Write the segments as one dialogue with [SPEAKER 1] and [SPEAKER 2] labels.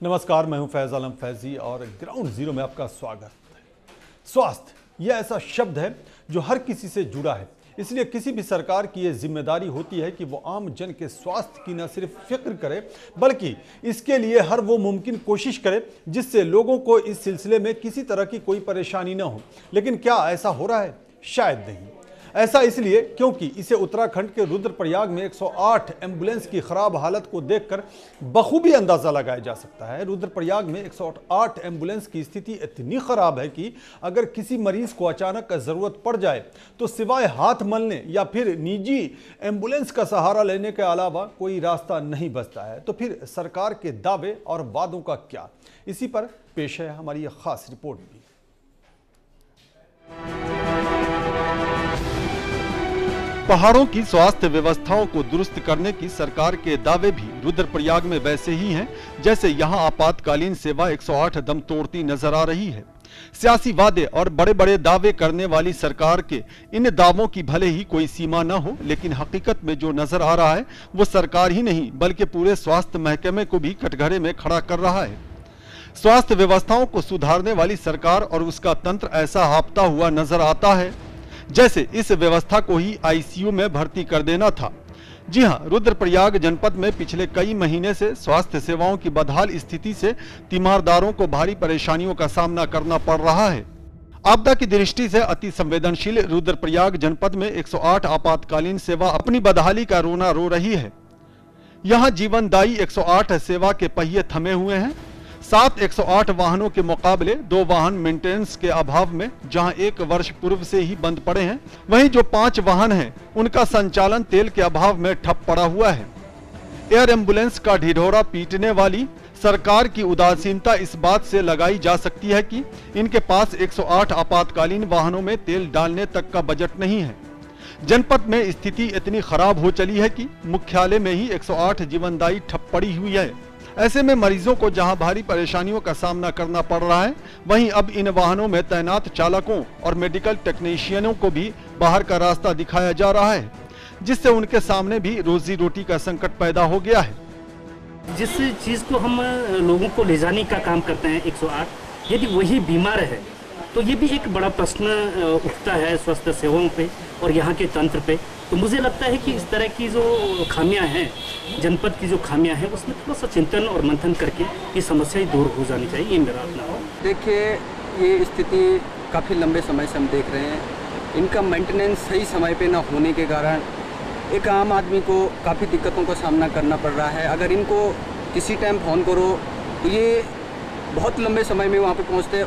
[SPEAKER 1] नमस्कार, मैं हूं फैज आलम फैजी और ग्राउंड जीरो में आपका स्वागत है। स्वास्थ्य यह ऐसा शब्द है जो हर किसी से जुड़ा है, इसलिए किसी भी सरकार की यह जिम्मेदारी होती है कि वो आम जन के स्वास्थ्य की न सिर्फ फिक्र करे बल्कि इसके लिए हर वो मुमकिन कोशिश करे जिससे लोगों को इस सिलसिले में किसी तरह की कोई परेशानी न हो। लेकिन क्या ऐसा हो रहा है? शायद नहीं। ऐसा इसलिए क्योंकि इसे उत्तराखंड के रुद्रप्रयाग में 108 एम्बुलेंस की खराब हालत को देखकर बखूबी अंदाजा लगाया जा सकता है। रुद्रप्रयाग में 108 एम्बुलेंस की स्थिति इतनी खराब है कि अगर किसी मरीज को अचानक जरूरत पड़ जाए तो सिवाय हाथ मलने या फिर निजी एम्बुलेंस का सहारा लेने के अलावा कोई रास्ता नहीं बचता है। तो फिर सरकार के दावे और वादों का क्या? इसी पर पेश है हमारी यह खास रिपोर्ट भी। पहाड़ों की स्वास्थ्य व्यवस्थाओं को दुरुस्त करने की सरकार के दावे भी रुद्रप्रयाग में वैसे ही हैं जैसे यहां आपातकालीन सेवा 108 दम तोड़ती नजर आ रही है। सियासी वादे और बड़े बड़े दावे करने वाली सरकार के इन दावों की भले ही कोई सीमा न हो, लेकिन हकीकत में जो नजर आ रहा है वो सरकार ही नहीं बल्कि पूरे स्वास्थ्य महकमे को भी कटघरे में खड़ा कर रहा है। स्वास्थ्य व्यवस्थाओं को सुधारने वाली सरकार और उसका तंत्र ऐसा हांफता हुआ नजर आता है जैसे इस व्यवस्था को ही आईसीयू में भर्ती कर देना था। जी हां, रुद्रप्रयाग जनपद में पिछले कई महीने से स्वास्थ्य सेवाओं की बदहाल स्थिति से तीमारदारों को भारी परेशानियों का सामना करना पड़ रहा है। आपदा की दृष्टि से अति संवेदनशील रुद्रप्रयाग जनपद में 108 आपातकालीन सेवा अपनी बदहाली का रोना रो रही है। यहाँ जीवनदायी 108 सेवा के पहिए थमे हुए हैं। 7 108 वाहनों के मुकाबले 2 वाहन मेंटेनेंस के अभाव में जहां 1 वर्ष पूर्व से ही बंद पड़े हैं, वहीं जो 5 वाहन हैं उनका संचालन तेल के अभाव में ठप पड़ा हुआ है। एयर एम्बुलेंस का ढिढोरा पीटने वाली सरकार की उदासीनता इस बात से लगाई जा सकती है कि इनके पास 108 आपातकालीन वाहनों में तेल डालने तक का बजट नहीं है। जनपद में स्थिति इतनी खराब हो चली है कि मुख्यालय में ही 108 जीवनदायी ठप पड़ी हुई है। ऐसे में मरीजों को जहां भारी परेशानियों का सामना करना पड़ रहा है, वहीं अब इन वाहनों में तैनात चालकों और मेडिकल टेक्नीशियनों को भी बाहर का रास्ता दिखाया जा रहा है, जिससे उनके सामने भी रोजी रोटी का संकट पैदा हो गया है।
[SPEAKER 2] जिस चीज़ को हम लोगों को ले जाने का काम करते हैं 108, यदि वही बीमार है तो ये भी एक बड़ा प्रश्न उठता है स्वास्थ्य सेवाओं पे और यहाँ के तंत्र पे। तो मुझे लगता है कि इस तरह की जो खामियां हैं, जनपद की जो खामियां हैं, उसमें थोड़ा सा चिंतन और मंथन करके ये समस्याएं दूर हो जानी चाहिए, ये मेरा अपना है।
[SPEAKER 3] देखिए, ये स्थिति काफ़ी लंबे समय से हम देख रहे हैं। इनका मेंटेनेंस सही समय पे ना होने के कारण एक आम आदमी को काफ़ी दिक्कतों का सामना करना पड़ रहा है। अगर इनको किसी टाइम फ़ोन करो तो ये बहुत लंबे समय में वहाँ पर पहुँचते,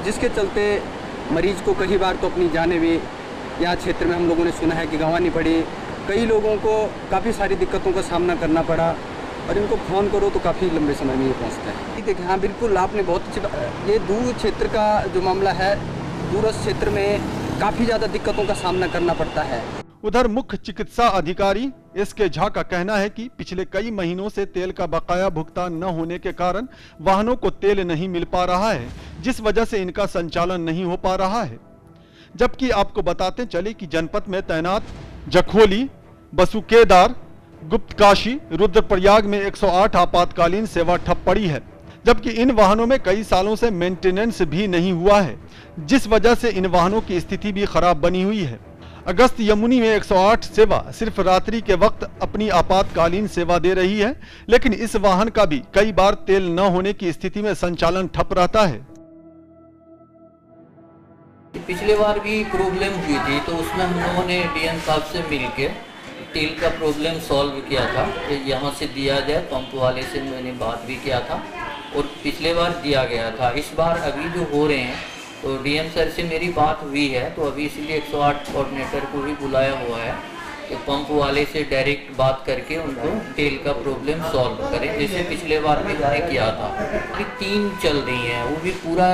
[SPEAKER 3] जिसके चलते मरीज़ को कई बार तो अपनी जानें भी यहाँ क्षेत्र में हम लोगों ने सुना है कि गंवानी पड़ी। कई लोगों को काफ़ी सारी दिक्कतों का सामना करना पड़ा और इनको फ़ोन करो तो काफ़ी लंबे समय में ये पहुँचता है। देखिए, हाँ बिल्कुल, आपने बहुत अच्छी, ये दूर क्षेत्र का जो मामला है, दूरस्थ क्षेत्र में काफ़ी ज़्यादा दिक्कतों का सामना करना पड़ता है।
[SPEAKER 1] उधर मुख्य चिकित्सा अधिकारी एसके झा का कहना है कि पिछले कई महीनों से तेल का बकाया भुगतान न होने के कारण वाहनों को तेल नहीं मिल पा रहा है, जिस वजह से इनका संचालन नहीं हो पा रहा है। जबकि आपको बताते चले कि जनपद में तैनात जखोली, बसुकेदार, गुप्तकाशी, रुद्रप्रयाग में 108 आपातकालीन सेवा ठप पड़ी है, जबकि इन वाहनों में कई सालों से मेंटेनेंस भी नहीं हुआ है, जिस वजह से इन वाहनों की स्थिति भी खराब बनी हुई है। अगस्त यमुनी में 108 सेवा सिर्फ रात्रि के वक्त अपनी आपातकालीन सेवा दे रही है, लेकिन इस वाहन का भी कई बार तेल न होने की स्थिति में संचालन ठप रहता है।
[SPEAKER 4] पिछले बार भी प्रॉब्लम हुई थी तो उसमें हम लोगों ने डीएम साहब से मिलके तेल का प्रॉब्लम सॉल्व किया था कि यहाँ से दिया जाए। पंप वाले से मैंने बात भी किया था और पिछले बार दिया गया था। इस बार अभी जो हो रहे हैं तो डीएम सर से मेरी बात हुई है, तो अभी इसलिए 108 कोऑर्डिनेटर को भी बुलाया हुआ है कि पंप वाले से डायरेक्ट बात करके उनको तेल का प्रॉब्लम सॉल्व करें, जैसे पिछले बार भी हमने किया था। अभी 3 चल रही हैं, वो भी पूरा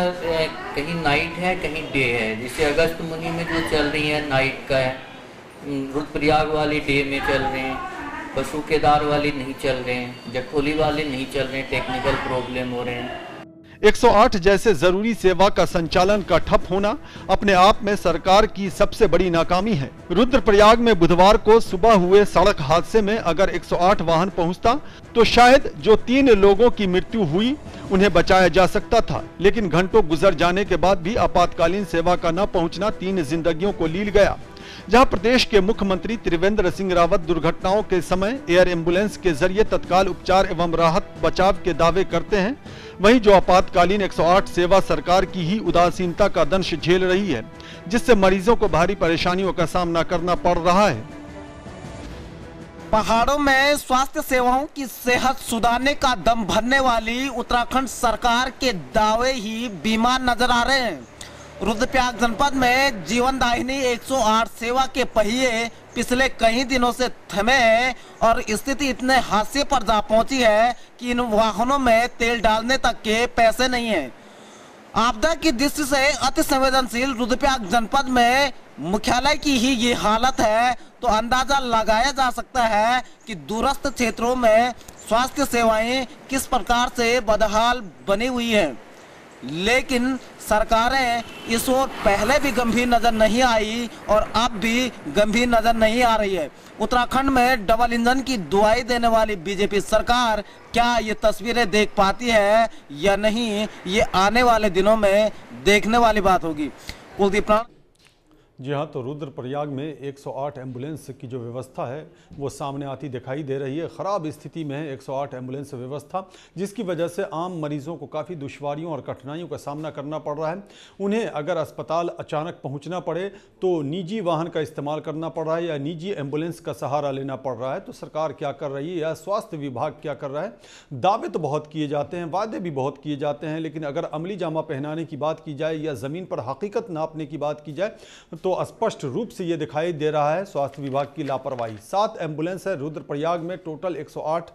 [SPEAKER 4] कहीं नाइट है कहीं डे है। जैसे अगस्त मुनि में जो चल रही है नाइट का है, रुद्रप्रयाग वाले डे में चल रहे हैं, बसुकेदार वाले नहीं चल रहे हैं, जखोली वाले नहीं चल रहे हैं, टेक्निकल प्रॉब्लम हो रहे हैं।
[SPEAKER 1] 108 जैसे जरूरी सेवा का संचालन का ठप होना अपने आप में सरकार की सबसे बड़ी नाकामी है। रुद्रप्रयाग में बुधवार को सुबह हुए सड़क हादसे में अगर 108 वाहन पहुंचता तो शायद जो 3 लोगों की मृत्यु हुई उन्हें बचाया जा सकता था, लेकिन घंटों गुजर जाने के बाद भी आपातकालीन सेवा का न पहुंचना 3 जिंदगियों को लील गया। जहां प्रदेश के मुख्यमंत्री त्रिवेंद्र सिंह रावत दुर्घटनाओं के समय एयर एम्बुलेंस के जरिए तत्काल उपचार एवं राहत बचाव के दावे करते हैं, वहीं जो आपातकालीन 108 सेवा सरकार की ही उदासीनता का दंश झेल रही है, जिससे मरीजों को भारी परेशानियों का सामना करना पड़ रहा है।
[SPEAKER 5] पहाड़ों में स्वास्थ्य सेवाओं की सेहत सुधारने का दम भरने वाली उत्तराखंड सरकार के दावे ही बीमार नजर आ रहे हैं। रुद्रप्रयाग जनपद में जीवनदायिनी 108 सेवा के पहिए पिछले कई दिनों से थमे हैं और स्थिति इतने हादसे पर जा पहुंची है कि इन वाहनों में तेल डालने तक के पैसे नहीं हैं। आपदा की दृष्टि से अति संवेदनशील रुद्रप्रयाग जनपद में मुख्यालय की ही ये हालत है तो अंदाजा लगाया जा सकता है कि दूरस्थ क्षेत्रों में स्वास्थ्य सेवाएं किस प्रकार से बदहाल बनी हुई हैं। लेकिन सरकारें इस ओर पहले भी गंभीर नजर नहीं आई और अब भी गंभीर नजर नहीं आ रही है। उत्तराखंड में डबल इंजन की दुआई देने वाली बीजेपी सरकार क्या ये तस्वीरें देख पाती है या नहीं, ये आने वाले दिनों में देखने वाली बात होगी। कुलदीप राणा।
[SPEAKER 1] जी हाँ, तो रुद्रप्रयाग में 108 एम्बुलेंस की जो व्यवस्था है वो सामने आती दिखाई दे रही है। ख़राब स्थिति में है 108 एम्बुलेंस व्यवस्था, जिसकी वजह से आम मरीजों को काफ़ी दुश्वारियों और कठिनाइयों का सामना करना पड़ रहा है। उन्हें अगर अस्पताल अचानक पहुंचना पड़े तो निजी वाहन का इस्तेमाल करना पड़ रहा है या निजी एम्बुलेंस का सहारा लेना पड़ रहा है। तो सरकार क्या कर रही है या स्वास्थ्य विभाग क्या कर रहा है? दावे तो बहुत किए जाते हैं, वादे भी बहुत किए जाते हैं, लेकिन अगर अमली जामा पहनाने की बात की जाए या ज़मीन पर हकीकत नापने की बात की जाए तो स्पष्ट रूप से यह दिखाई दे रहा है स्वास्थ्य विभाग की लापरवाही। 7 एम्बुलेंस है रुद्रप्रयाग में, टोटल 108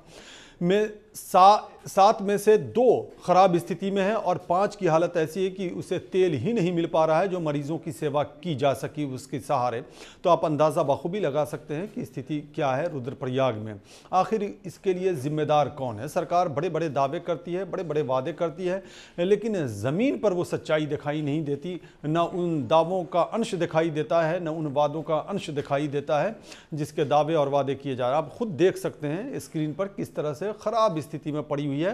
[SPEAKER 1] में 7 में से 2 खराब स्थिति में है और 5 की हालत ऐसी है कि उसे तेल ही नहीं मिल पा रहा है जो मरीजों की सेवा की जा सकी उसके सहारे। तो आप अंदाज़ा बखूबी लगा सकते हैं कि स्थिति क्या है रुद्रप्रयाग में। आखिर इसके लिए जिम्मेदार कौन है? सरकार बड़े बड़े दावे करती है, बड़े बड़े वादे करती है, लेकिन ज़मीन पर वो सच्चाई दिखाई नहीं देती। न उन दावों का अंश दिखाई देता है, न उन वादों का अंश दिखाई देता है जिसके दावे और वादे किए जा रहे हैं। आप खुद देख सकते हैं स्क्रीन पर किस तरह से खराब स्थिति में पड़ी हुई है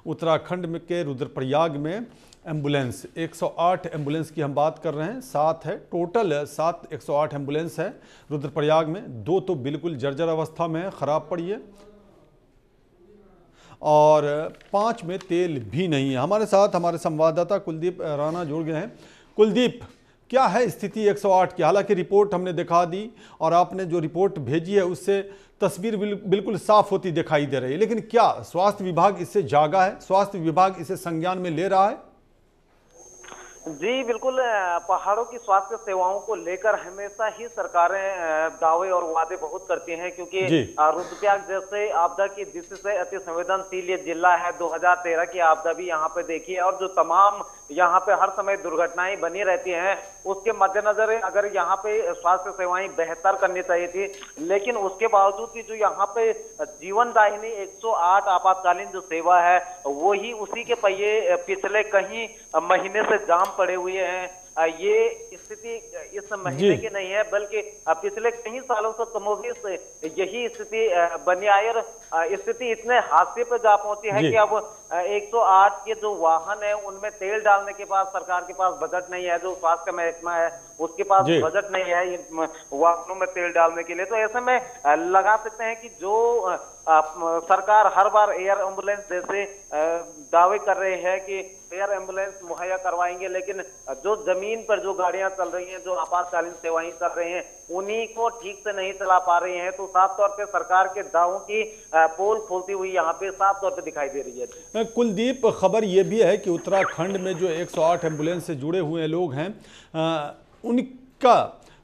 [SPEAKER 1] उत्तराखंड में के रुद्रप्रयाग में एम्बुलेंस। 108 एम्बुलेंस की हम बात कर रहे हैं, 7 है टोटल, 7 108 एम्बुलेंस है रुद्रप्रयाग में। 2 तो बिल्कुल जर्जर अवस्था में है, खराब पड़ी है और 5 में तेल भी नहीं है। हमारे साथ हमारे संवाददाता कुलदीप राणा जुड़ गए हैं। कुलदीप, क्या है स्थिति 108 की? हालांकि रिपोर्ट हमने दिखा दी और आपने जो रिपोर्ट भेजी है उससे तस्वीर बिल्कुल साफ होती दिखाई दे रही है, लेकिन क्या स्वास्थ्य विभाग इससे जागा है? स्वास्थ्य विभाग इसे संज्ञान में ले रहा है?
[SPEAKER 6] जी बिल्कुल, पहाड़ों की स्वास्थ्य सेवाओं को लेकर हमेशा ही सरकारें दावे और वादे बहुत करती हैं, क्योंकि रुद्रप्रयाग जैसे आपदा की दृष्टि से अति संवेदनशील ये जिला है। 2013 की आपदा भी यहाँ पे देखी है और जो तमाम यहाँ पे हर समय दुर्घटनाएं बनी रहती हैं, उसके मद्देनजर अगर यहाँ पे स्वास्थ्य सेवाएं बेहतर करनी चाहिए थी, लेकिन उसके बावजूद भी जो यहाँ पे जीवनदायिनी 108 आपातकालीन जो सेवा है वो ही उसी के पहिए पिछले कई महीने से जाम पड़े हुए हैं। ये स्थिति इस महीने की नहीं है बल्कि पिछले कई सालों से कमोबेश यही स्थिति बनी आई और स्थिति इतने हादसे पे जा पहुंची है कि अब 108 के जो वाहन है उनमें तेल डालने के बाद सरकार के पास बजट नहीं है। जो स्वास्थ्य महकमा है उसके पास बजट नहीं है इन वाहनों में तेल डालने के लिए। तो ऐसे में लगा सकते हैं कि जो सरकार हर बार एयर एम्बुलेंस जैसे दावे कर रहे हैं कि एयर एम्बुलेंस मुहैया करवाएंगे, लेकिन जो जमीन पर जो गाड़ियां चल रही हैं, जो आपातकालीन सेवाएं कर रहे हैं, उन्हीं को ठीक से नहीं चला पा रही हैं। तो साफ तौर पे सरकार के दावों की पोल खोलती हुई यहाँ पे साफ तौर पे दिखाई दे रही है।
[SPEAKER 1] कुलदीप, खबर ये भी है कि उत्तराखंड में जो 108 एम्बुलेंस से जुड़े हुए लोग हैं उनका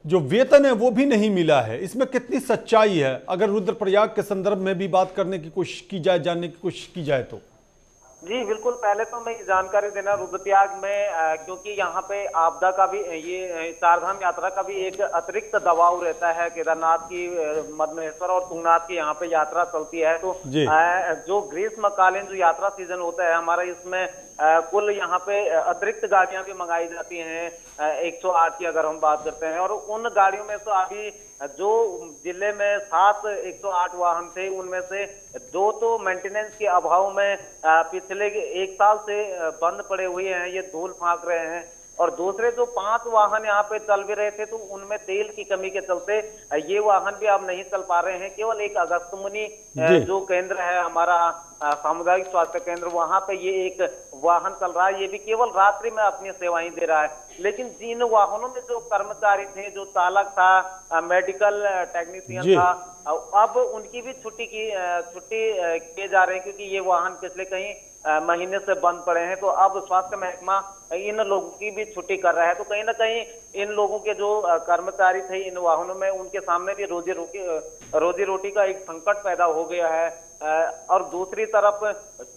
[SPEAKER 1] जो वेतन है वो भी नहीं मिला है। इसमें कितनी सच्चाई है अगर रुद्रप्रयाग के संदर्भ में भी बात करने की कोशिश की जाए, जानने की कोशिश की जाए तो?
[SPEAKER 6] जी बिल्कुल, पहले तो मैं जानकारी देना रुद्रप्रयाग में क्योंकि यहाँ पे आपदा का भी ये चारधाम यात्रा का भी एक अतिरिक्त दबाव रहता है। केदारनाथ की, मदनेश्वर और तुंगनाथ की यहाँ पे यात्रा चलती है, तो जो ग्रीष्मकालीन जो यात्रा सीजन होता है हमारा, इसमें कुल यहाँ पे अतिरिक्त गाड़ियां भी मंगाई जाती हैं 108 की अगर हम बात करते हैं। और उन गाड़ियों में तो अभी जो जिले में 7 108 वाहन थे, उनमें से 2 तो मेंटेनेंस के अभाव में पिछले 1 साल से बंद पड़े हुए हैं, ये धूल फांक रहे हैं। और दूसरे जो 5 वाहन यहाँ पे चल भी रहे थे तो उनमें तेल की कमी के चलते ये वाहन भी अब नहीं चल पा रहे हैं। केवल एक अगस्त्यमुनि जो केंद्र है हमारा सामुदायिक स्वास्थ्य केंद्र, वहां पे ये एक वाहन चल रहा है, ये भी केवल रात्रि में अपनी सेवाएं दे रहा है। लेकिन जिन वाहनों में जो कर्मचारी थे, जो चालक था, मेडिकल टेक्नीशियन था, अब उनकी भी छुट्टी किए जा रहे हैं, क्योंकि ये वाहन पिछले कई महीने से बंद पड़े हैं। तो अब स्वास्थ्य महकमा इन लोगों की भी छुट्टी कर रहा है। तो कहीं ना कहीं इन लोगों के जो कर्मचारी थे इन वाहनों में, उनके सामने भी रोजी रोटी का एक संकट पैदा हो गया है। और दूसरी तरफ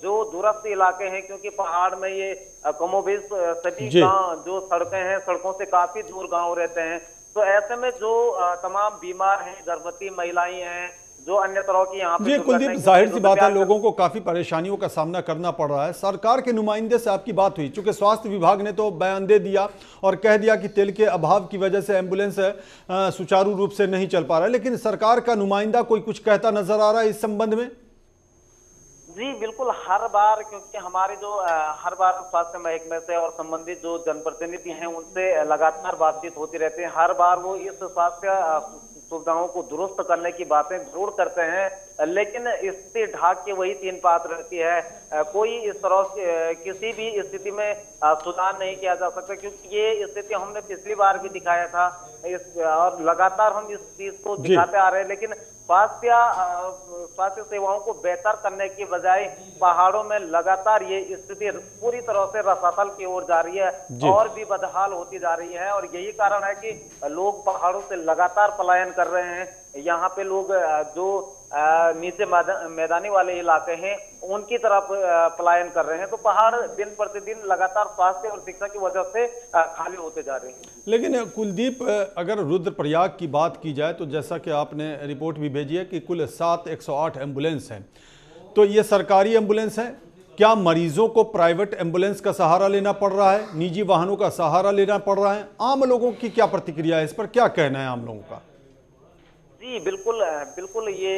[SPEAKER 6] जो दूरस्थ इलाके हैं, क्योंकि पहाड़ में ये कमोबेश सभी गांव जो सड़कें हैं, सड़कों से काफी दूर गांव रहते हैं, तो ऐसे में जो तमाम बीमार हैं, गर्भवती महिलाएं हैं, जो अन्य तरह की यहाँ पे
[SPEAKER 1] कुलदीप, जाहिर सी बात है लोगों को काफी परेशानियों का सामना करना पड़ रहा है। सरकार के नुमाइंदे से आपकी बात हुई, चूंकि स्वास्थ्य विभाग ने तो बयान दे दिया और कह दिया कि तेल के अभाव की वजह से एम्बुलेंस सुचारू रूप से नहीं चल पा रहा है, लेकिन सरकार का नुमाइंदा कोई कुछ कहता नजर आ रहा है इस संबंध में?
[SPEAKER 6] जी बिल्कुल, हर बार, क्योंकि हमारे जो हर बार स्वास्थ्य महकमे से और संबंधित जो जनप्रतिनिधि हैं उनसे लगातार बातचीत होती रहती है। हर बार वो इस स्वास्थ्य सुविधाओं को दुरुस्त करने की बातें जरूर करते हैं, लेकिन स्थिति ढाक के वही 3 बात रहती है। कोई इस तरह किसी भी स्थिति में सुधार नहीं किया जा सकता, क्योंकि ये स्थिति हमने पिछली बार भी दिखाया था और लगातार हम इस चीज को दिखाते आ रहे हैं। लेकिन स्वास्थ्य सेवाओं को बेहतर करने की बजाय पहाड़ों में लगातार ये स्थिति पूरी तरह से रसातल की ओर जा रही है और भी बदहाल होती जा रही है। और यही कारण है कि लोग पहाड़ों से लगातार पलायन कर रहे हैं। यहाँ पे लोग जो नीचे मैदानी वाले इलाके हैं उनकी तरफ पलायन कर रहे हैं। तो पहाड़ दिन प्रतिदिन लगातार स्वास्थ्य और शिक्षा की वजह से खाली होते जा रहे हैं।
[SPEAKER 1] लेकिन कुलदीप, अगर रुद्रप्रयाग की बात की जाए तो जैसा कि आपने रिपोर्ट भी भेजी है कि कुल 7 108 एम्बुलेंस हैं, तो ये सरकारी एम्बुलेंस हैं। क्या मरीजों को प्राइवेट एम्बुलेंस का सहारा लेना पड़ रहा है, निजी वाहनों का सहारा लेना पड़ रहा है? आम लोगों की क्या प्रतिक्रिया है इस पर, क्या कहना है आम लोगों का?
[SPEAKER 6] जी बिल्कुल बिल्कुल, ये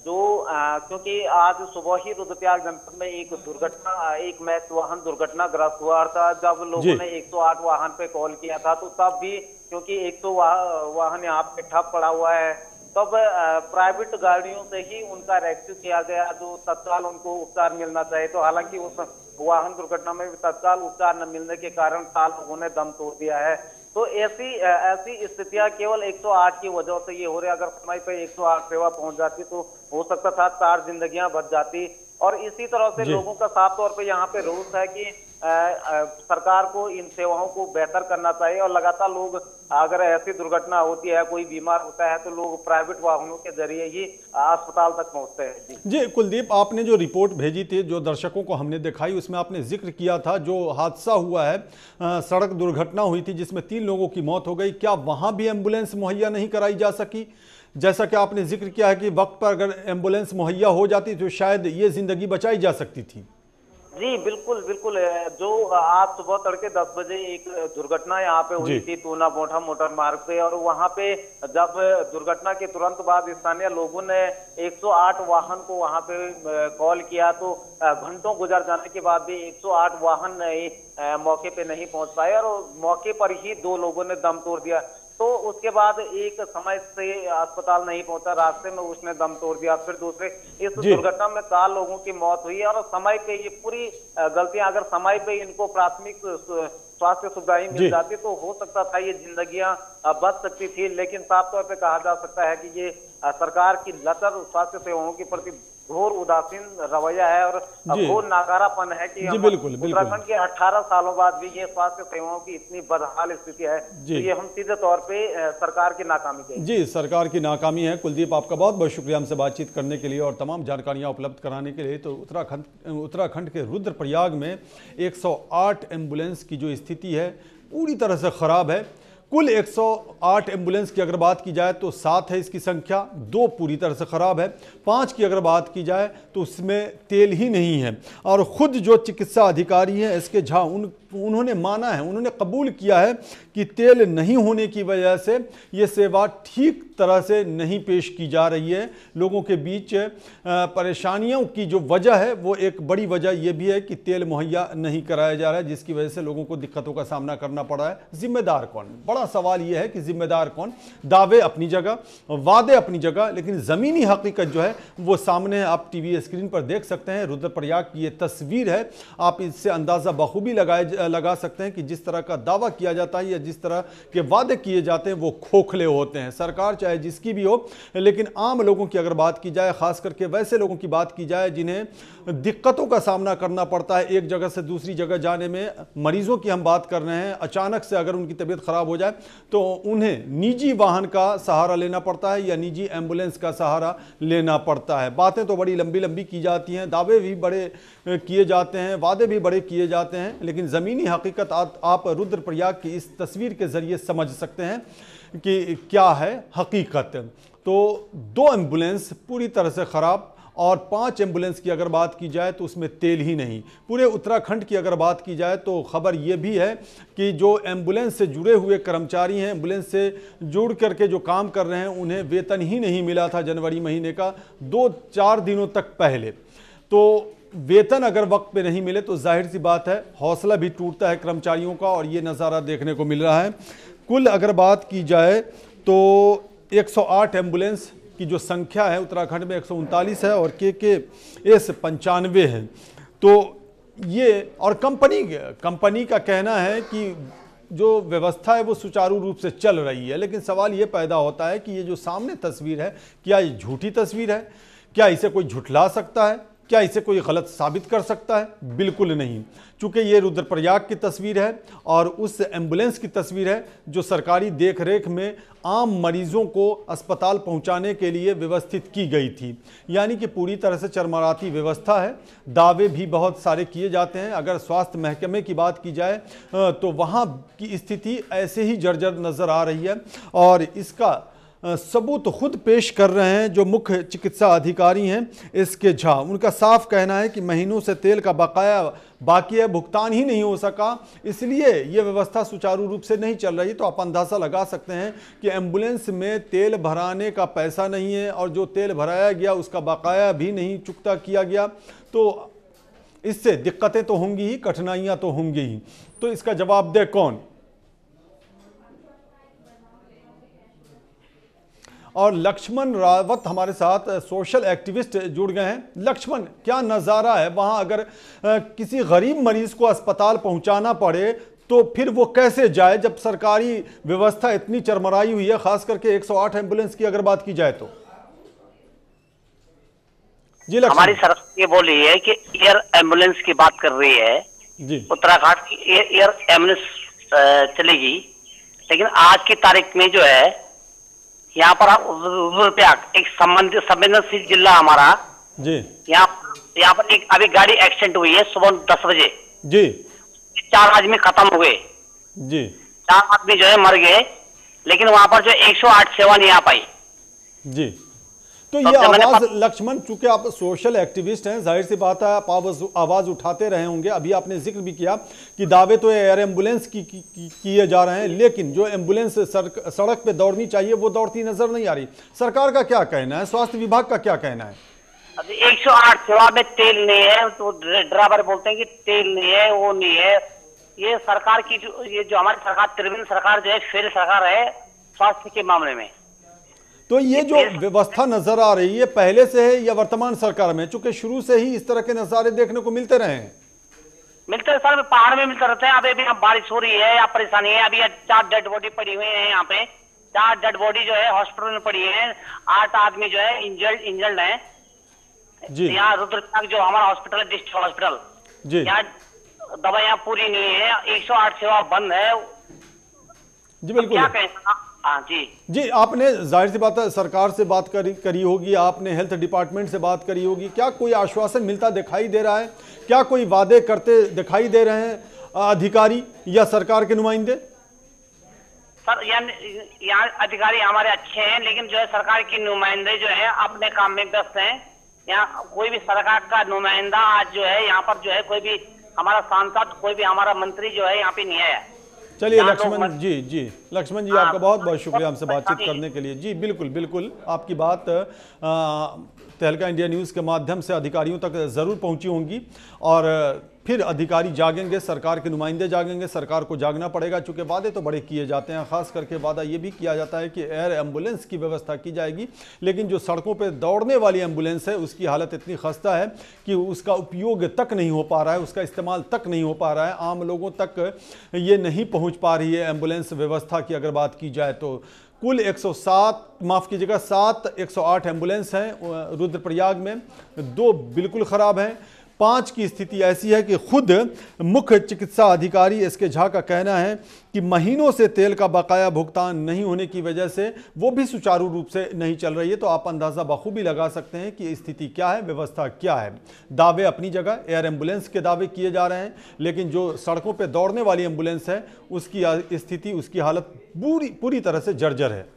[SPEAKER 6] जो क्योंकि आज सुबह ही रुद्रप्रयाग जनपद में एक मैक्स वाहन दुर्घटनाग्रस्त हुआ था। जब लोगों ने 108 वाहन पे कॉल किया था, तो तब भी क्योंकि 100 वाहन यहाँ पे ठप पड़ा हुआ है, तब प्राइवेट गाड़ियों से ही उनका रेस्क्यू किया गया, जो तत्काल उनको उपचार मिलना चाहिए। तो हालांकि उस वाहन दुर्घटना में तत्काल उपचार न मिलने के कारण 4 लोगों ने दम तोड़ दिया है। तो ऐसी स्थितियां केवल 108 की वजह से ये हो रही है। अगर समय पे 108 सेवा पहुंच जाती तो हो सकता था 4 जिंदगियां बच जाती। और इसी तरह से लोगों का साफ तौर पे यहाँ पे रोष है कि सरकार को इन सेवाओं को बेहतर करना चाहिए। और लगातार लोग, अगर ऐसी दुर्घटना होती है, कोई बीमार होता है, तो लोग प्राइवेट वाहनों के जरिए ही अस्पताल तक पहुंचते हैं।
[SPEAKER 1] जी कुलदीप, आपने जो रिपोर्ट भेजी थी, जो दर्शकों को हमने दिखाई, उसमें आपने जिक्र किया था जो हादसा हुआ है, सड़क दुर्घटना हुई थी जिसमें 3 लोगों की मौत हो गई। क्या वहां भी एम्बुलेंस मुहैया नहीं कराई जा सकी? जैसा कि आपने जिक्र किया है कि वक्त पर अगर एम्बुलेंस मुहैया हो जाती तो शायद ये जिंदगी बचाई जा सकती थी।
[SPEAKER 6] जी बिल्कुल बिल्कुल, जो आज सुबह तड़के 10 बजे एक दुर्घटना यहाँ पे हुई थी तूना मोटा मोटर मार्ग पे, और वहाँ पे जब दुर्घटना के तुरंत बाद स्थानीय लोगों ने 108 वाहन को वहाँ पे कॉल किया, तो घंटों गुजर जाने के बाद भी 108 वाहन मौके पे नहीं पहुंच पाए और मौके पर ही 2 लोगों ने दम तोड़ दिया। तो उसके बाद एक समय से अस्पताल नहीं पहुंचा, रास्ते में उसने दम तोड़ दिया। फिर दूसरे, इस दुर्घटना में 4 लोगों की मौत हुई और समय पे ये पूरी गलतियां, अगर समय पे इनको प्राथमिक स्वास्थ्य सुविधाएं मिल जाती तो हो सकता था ये जिंदगियां बच सकती थी। लेकिन साफ तौर पे कहा जा सकता है कि ये सरकार की लचर स्वास्थ्य सेवाओं के प्रति घोर उदासीन रवैया है और घोर नाकारापन है कि उत्तराखंड के 18 सालों बाद भी ये स्वास्थ्य सेवाओं की इतनी बदहाल स्थिति है। तो ये हम सीधे तौर पे सरकार की नाकामी कहेंगे। जी,
[SPEAKER 1] सरकार की नाकामी है। कुलदीप, आपका बहुत बहुत शुक्रिया हमसे बातचीत करने के लिए और तमाम जानकारियां उपलब्ध कराने के लिए। तो उत्तराखंड के रुद्रप्रयाग में 108 एम्बुलेंस की जो स्थिति है पूरी तरह से खराब है। कुल 108 एम्बुलेंस की अगर बात की जाए तो 7 है इसकी संख्या, 2 पूरी तरह से ख़राब है। 5 की अगर बात की जाए तो उसमें तेल ही नहीं है। और ख़ुद जो चिकित्सा अधिकारी हैं एस के झा, उन्होंने माना है, उन्होंने कबूल किया है कि तेल नहीं होने की वजह से ये सेवा ठीक तरह से नहीं पेश की जा रही है। लोगों के बीच परेशानियों की जो वजह है वो एक बड़ी वजह ये भी है कि तेल मुहैया नहीं कराया जा रहा है, जिसकी वजह से लोगों को दिक्कतों का सामना करना पड़ रहा है। जिम्मेदार कौन? बड़ा सवाल ये है कि जिम्मेदार कौन? दावे अपनी जगह, वादे अपनी जगह, लेकिन ज़मीनी हकीकत जो है वो सामने है। आप टीवी स्क्रीन पर देख सकते हैं, रुद्रप्रयाग की ये तस्वीर है। आप इससे अंदाज़ा बखूबी लगा सकते हैं कि जिस तरह का दावा किया जाता है या जिस तरह के वादे किए जाते हैं वो खोखले होते हैं। सरकार चाहे जिसकी भी हो, लेकिन आम लोगों की अगर बात की जाए, खास करके वैसे लोगों की बात की जाए जिन्हें दिक्कतों का सामना करना पड़ता है एक जगह से दूसरी जगह जाने में, मरीजों की हम बात कर रहे हैं, अचानक से अगर उनकी तबीयत खराब हो जाए तो उन्हें निजी वाहन का सहारा लेना पड़ता है या निजी एम्बुलेंस का सहारा लेना पड़ता है। बातें तो बड़ी लंबी लंबी की जाती हैं, दावे भी बड़े किए जाते हैं, वादे भी बड़े किए जाते हैं, लेकिन ज़मीनी हकीकत आप रुद्रप्रयाग की इस तस्वीर के ज़रिए समझ सकते हैं कि क्या है हकीकत। तो 2 एम्बुलेंस पूरी तरह से ख़राब और 5 एम्बुलेंस की अगर बात की जाए तो उसमें तेल ही नहीं। पूरे उत्तराखंड की अगर बात की जाए तो खबर ये भी है कि जो एम्बुलेंस से जुड़े हुए कर्मचारी हैं, एम्बुलेंस से जुड़ करके जो काम कर रहे हैं, उन्हें वेतन ही नहीं मिला था जनवरी महीने का 2-4 दिनों तक पहले। तो वेतन अगर वक्त पे नहीं मिले तो जाहिर सी बात है हौसला भी टूटता है कर्मचारियों का, और ये नज़ारा देखने को मिल रहा है। कुल अगर बात की जाए तो 108 एम्बुलेंस की जो संख्या है उत्तराखंड में 139 है और KKS 95 है। तो ये और कंपनी का कहना है कि जो व्यवस्था है वो सुचारू रूप से चल रही है, लेकिन सवाल ये पैदा होता है कि ये जो सामने तस्वीर है, क्या ये झूठी तस्वीर है? क्या इसे कोई झुठला सकता है? क्या इसे कोई गलत साबित कर सकता है? बिल्कुल नहीं, चूंकि ये रुद्रप्रयाग की तस्वीर है और उस एम्बुलेंस की तस्वीर है जो सरकारी देखरेख में आम मरीजों को अस्पताल पहुंचाने के लिए व्यवस्थित की गई थी। यानी कि पूरी तरह से चरमराती व्यवस्था है। दावे भी बहुत सारे किए जाते हैं। अगर स्वास्थ्य महकमे की बात की जाए तो वहाँ की स्थिति ऐसे ही जर्जर नज़र आ रही है, और इसका सबूत खुद पेश कर रहे हैं जो मुख्य चिकित्सा अधिकारी हैं एस के झा। उनका साफ कहना है कि महीनों से तेल का बाकी है, भुगतान ही नहीं हो सका, इसलिए ये व्यवस्था सुचारू रूप से नहीं चल रही। तो आप अंदाज़ा लगा सकते हैं कि एम्बुलेंस में तेल भराने का पैसा नहीं है, और जो तेल भराया गया उसका बकाया भी नहीं चुकता किया गया। तो इससे दिक्कतें तो होंगी ही, कठिनाइयाँ तो होंगी ही। तो इसका जवाब दे कौन? और लक्ष्मण रावत हमारे साथ सोशल एक्टिविस्ट जुड़ गए हैं। लक्ष्मण, क्या नज़ारा है वहाँ? अगर किसी गरीब मरीज को अस्पताल पहुँचाना पड़े तो फिर वो कैसे जाए जब सरकारी व्यवस्था इतनी चरमराई हुई है, खास करके 108 एम्बुलेंस की अगर बात की जाए तो? जी लक्ष्मण,
[SPEAKER 7] हमारी सरकार ये बोल रही है कि एयर एम्बुलेंस की बात कर रही है जी, उत्तराखंड की एयर एम्बुलेंस चलेगी, लेकिन आज की तारीख में जो है यहाँ पर रुद्रप्रयाग एक संवेदनशील जिला हमारा जी, यहाँ पर एक अभी गाड़ी एक्सीडेंट हुई है सुबह 10 बजे जी, 4 आदमी खत्म हो गए जी, 4 आदमी जो है मर गए, लेकिन वहां पर जो 108 सेवा नहीं आ पाई जी।
[SPEAKER 1] तो ये आवाज लक्ष्मण, चूंकि आप सोशल एक्टिविस्ट हैं, जाहिर सी बात है आप आवाज उठाते रहे होंगे। अभी आपने जिक्र भी किया कि दावे तो एयर एम्बुलेंस किए जा रहे हैं, लेकिन जो एम्बुलेंस सड़क पे दौड़नी चाहिए वो दौड़ती नजर नहीं आ रही। सरकार का क्या कहना है? स्वास्थ्य विभाग का क्या कहना है?
[SPEAKER 7] अभी 108 सेवा में तेल नहीं है, तो ड्राइवर बोलते हैं कि तेल नहीं है, वो नहीं है। ये सरकार की ये जो हमारी सरकार त्रिवेंद्र सरकार जो है फेल सरकार है स्वास्थ्य के मामले में।
[SPEAKER 1] तो ये जो व्यवस्था नजर आ रही है पहले से है या वर्तमान सरकार में? चूंकि शुरू से ही इस तरह के नजारे देखने को मिलते रहे हैं।
[SPEAKER 7] मिलते हैं सर, पहाड़ में मिलते रहते हैं। अभी यहाँ बारिश हो रही है, यहाँ परेशानी है। अभी 4 डेड बॉडी पड़ी हुई है, यहाँ पे 4 डेड बॉडी जो है हॉस्पिटल में पड़ी है। 8 आदमी जो है इंजर्ड है जी। यहाँ रुद्रप्रयाग जो हमारा हॉस्पिटल है, डिस्ट्रिक्ट हॉस्पिटल जी, यहाँ दवाइयाँ पूरी नहीं है, 108 सेवा बंद है जी। बिल्कुल, क्या कहें? हाँ जी, आपने जाहिर सी बात है सरकार से बात करी होगी, आपने हेल्थ डिपार्टमेंट से बात करी होगी। क्या कोई आश्वासन मिलता दिखाई दे रहा है? क्या कोई वादे करते दिखाई दे रहे हैं अधिकारी या सरकार के नुमाइंदे? सर यहाँ अधिकारी हमारे अच्छे हैं, लेकिन जो है सरकार की नुमाइंदे जो है अपने काम में व्यस्त हैं। यहाँ कोई भी सरकार का नुमाइंदा आज जो है यहाँ पर जो है कोई भी हमारा सांसद, कोई भी हमारा मंत्री जो है यहाँ पे नहीं आया।
[SPEAKER 1] चलिए लक्ष्मण जी, लक्ष्मण जी आपका बहुत बहुत शुक्रिया हमसे बातचीत करने के लिए। जी बिल्कुल बिल्कुल, आपकी बात तहलका इंडिया न्यूज़ के माध्यम से अधिकारियों तक ज़रूर पहुंची होंगी और फिर अधिकारी जागेंगे, सरकार के नुमाइंदे जागेंगे, सरकार को जागना पड़ेगा। चूँकि वादे तो बड़े किए जाते हैं, खास करके वादा ये भी किया जाता है कि एयर एम्बुलेंस की व्यवस्था की जाएगी, लेकिन जो सड़कों पर दौड़ने वाली एम्बुलेंस है उसकी हालत इतनी खस्ता है कि उसका उपयोग तक नहीं हो पा रहा है, उसका इस्तेमाल तक नहीं हो पा रहा है, आम लोगों तक ये नहीं पहुँच पा रही है। एम्बुलेंस व्यवस्था की अगर बात की जाए तो कुल 7 108 एम्बुलेंस हैं रुद्रप्रयाग में, 2 बिल्कुल ख़राब हैं, 5 की स्थिति ऐसी है कि खुद मुख्य चिकित्सा अधिकारी एसके झा का कहना है कि महीनों से तेल का बकाया भुगतान नहीं होने की वजह से वो भी सुचारू रूप से नहीं चल रही है। तो आप अंदाज़ा बखूबी लगा सकते हैं कि स्थिति क्या है, व्यवस्था क्या है। दावे अपनी जगह, एयर एम्बुलेंस के दावे किए जा रहे हैं, लेकिन जो सड़कों पर दौड़ने वाली एम्बुलेंस है उसकी स्थिति, उसकी हालत पूरी तरह से जर्जर है।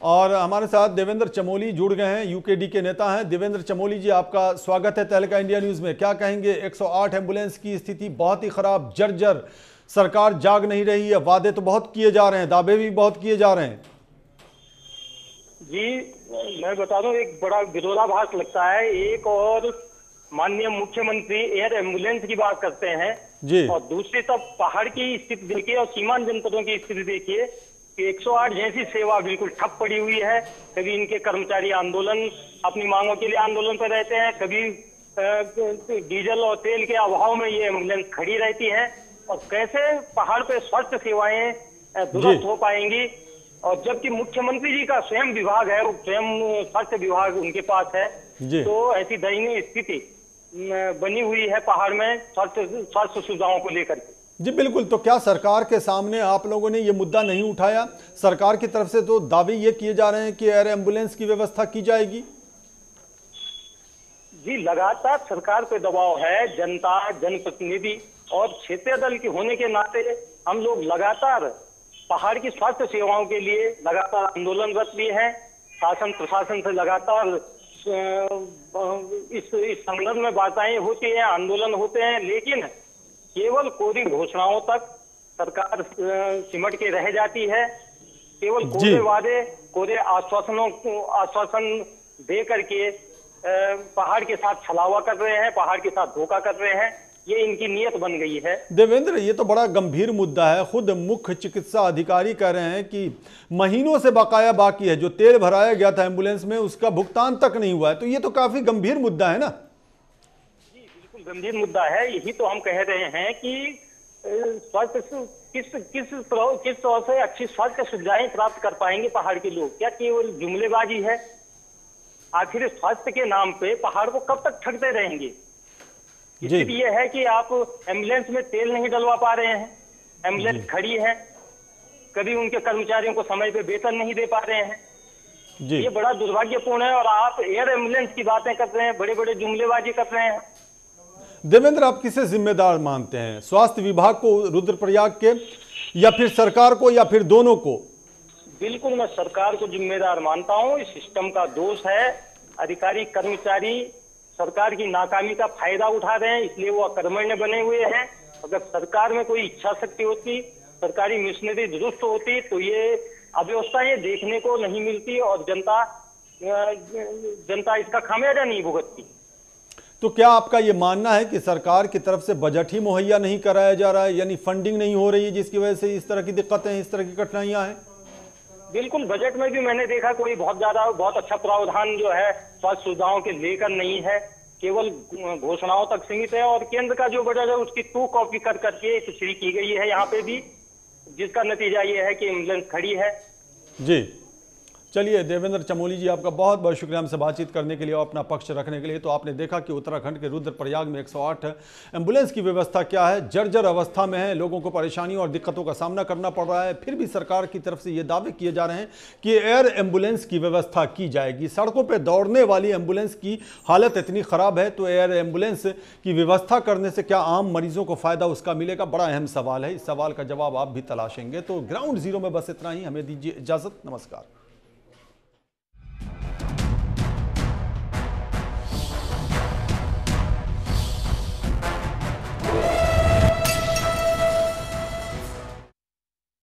[SPEAKER 1] और हमारे साथ देवेंद्र चमोली जुड़ गए हैं, यूकेडी के नेता हैं। देवेंद्र चमोली जी, आपका स्वागत है तहलका इंडिया न्यूज़ में। क्या कहेंगे, 108 एम्बुलेंस की स्थिति बहुत ही खराब, जर्जर, सरकार जाग नहीं रही है, वादे तो बहुत किए जा रहे हैं, दावे भी बहुत किए जा रहे हैं।
[SPEAKER 8] जी मैं बता दूं, एक बड़ा विरोधाभास लगता है। एक और माननीय मुख्यमंत्री एयर एम्बुलेंस की बात करते हैं
[SPEAKER 1] जी,
[SPEAKER 8] और दूसरी तरफ पहाड़ की स्थिति देखिए और सीमांत जनपदों की स्थिति देखिए कि 108 जैसी सेवा बिल्कुल ठप पड़ी हुई है। कभी इनके कर्मचारी आंदोलन, अपनी मांगों के लिए आंदोलन पर रहते हैं, कभी डीजल और तेल के अभाव में ये एम्बुलेंस खड़ी रहती है। और कैसे पहाड़ पे स्वास्थ्य सेवाएं दुरुस्त हो पाएंगी, और जबकि मुख्यमंत्री जी का स्वयं विभाग है, वो स्वयं स्वास्थ्य विभाग उनके पास है। तो ऐसी दयनीय स्थिति बनी हुई है पहाड़ में स्वास्थ्य सुविधाओं को लेकर के।
[SPEAKER 1] जी बिल्कुल, तो क्या सरकार के सामने आप लोगों ने ये मुद्दा नहीं उठाया? सरकार की तरफ से तो दावे ये किए जा रहे हैं कि एयर एम्बुलेंस की व्यवस्था की जाएगी।
[SPEAKER 8] जी लगातार सरकार पे दबाव है, जनता, जनप्रतिनिधि और क्षेत्रीय दल के होने के नाते हम लोग लगातार पहाड़ की स्वास्थ्य सेवाओं के लिए लगातार आंदोलनरत भी हैं। शासन प्रशासन से लगातार इस संदर्भ में बातें होती है, आंदोलन होते हैं, लेकिन केवल कोरी घोषणाओं तक सरकार सिमट के रह जाती है। केवल कोरे वादे, कोरे आश्वासन दे करके पहाड़ के साथ छलावा कर रहे हैं, पहाड़ के साथ धोखा कर रहे हैं। ये इनकी नीयत बन गई है।
[SPEAKER 1] देवेंद्र, ये तो बड़ा गंभीर मुद्दा है। खुद मुख्य चिकित्सा अधिकारी कह रहे हैं कि महीनों से बकाया बाकी है, जो तेल भराया गया था एम्बुलेंस में उसका भुगतान तक नहीं हुआ है। तो ये तो काफी गंभीर मुद्दा है ना?
[SPEAKER 8] जी बिल्कुल गंभीर मुद्दा है। यही तो हम कह रहे हैं कि स्वास्थ्य किस तरह से अच्छी स्वास्थ्य सुविधाएं प्राप्त कर पाएंगे पहाड़ के लोग? क्या केवल जुमलेबाजी है? आखिर स्वास्थ्य के नाम पे पहाड़ को कब तक ठगते रहेंगे? स्थिति ये है कि आप एम्बुलेंस में तेल नहीं डलवा पा रहे हैं, एम्बुलेंस खड़ी है, कभी उनके कर्मचारियों को समय पे वेतन नहीं दे पा रहे हैं। जी। ये बड़ा दुर्भाग्यपूर्ण है। और आप एयर एम्बुलेंस की बातें कर रहे हैं, बड़े बड़े जुमलेबाजी कर रहे हैं।
[SPEAKER 1] देवेंद्र, आप किसे जिम्मेदार मानते हैं, स्वास्थ्य विभाग को रुद्रप्रयाग के, या फिर सरकार को, या फिर दोनों को?
[SPEAKER 8] बिल्कुल मैं सरकार को जिम्मेदार मानता हूँ। इस सिस्टम का दोष है। अधिकारी कर्मचारी सरकार की नाकामी का फायदा उठा रहे हैं, इसलिए वो अकर्मण्य बने हुए हैं। अगर सरकार में कोई इच्छा शक्ति होती, सरकारी मिशनरी दुरुस्त होती, तो ये अव्यवस्थाएं देखने को नहीं मिलती और जनता इसका खामियाजा नहीं भुगतती।
[SPEAKER 1] तो क्या आपका ये मानना है कि सरकार की तरफ से बजट ही मुहैया नहीं कराया जा रहा है, यानी फंडिंग नहीं हो रही है, जिसकी वजह से इस तरह की दिक्कतें, इस तरह की कठिनाइयां हैं?
[SPEAKER 8] बिल्कुल, बजट में भी मैंने देखा कोई बहुत अच्छा प्रावधान जो है स्वास्थ्य सुविधाओं के लेकर नहीं है, केवल घोषणाओं तक सीमित है। और केंद्र का जो बजट है उसकी 2 कॉपी कर करके खिचड़ी की गई है यहाँ पे भी, जिसका नतीजा ये है कि एम्बुलेंस खड़ी है।
[SPEAKER 1] जी
[SPEAKER 9] चलिए देवेंद्र चमोली जी, आपका बहुत बहुत शुक्रिया हमसे बातचीत करने के लिए और अपना पक्ष रखने के लिए। तो आपने देखा कि उत्तराखंड के रुद्रप्रयाग में 108 एम्बुलेंस की व्यवस्था क्या है, जर्जर अवस्था में है, लोगों को परेशानियों और दिक्कतों का सामना करना पड़ रहा है। फिर भी सरकार की तरफ से ये दावे किए जा रहे हैं कि एयर एम्बुलेंस की व्यवस्था की जाएगी। सड़कों पर दौड़ने वाली एम्बुलेंस की हालत इतनी खराब है तो एयर एम्बुलेंस की व्यवस्था करने से क्या आम मरीजों को फायदा उसका मिलेगा, बड़ा अहम सवाल है। इस सवाल का जवाब आप भी तलाशेंगे। तो ग्राउंड जीरो में बस इतना ही, हमें दीजिए इजाजत, नमस्कार।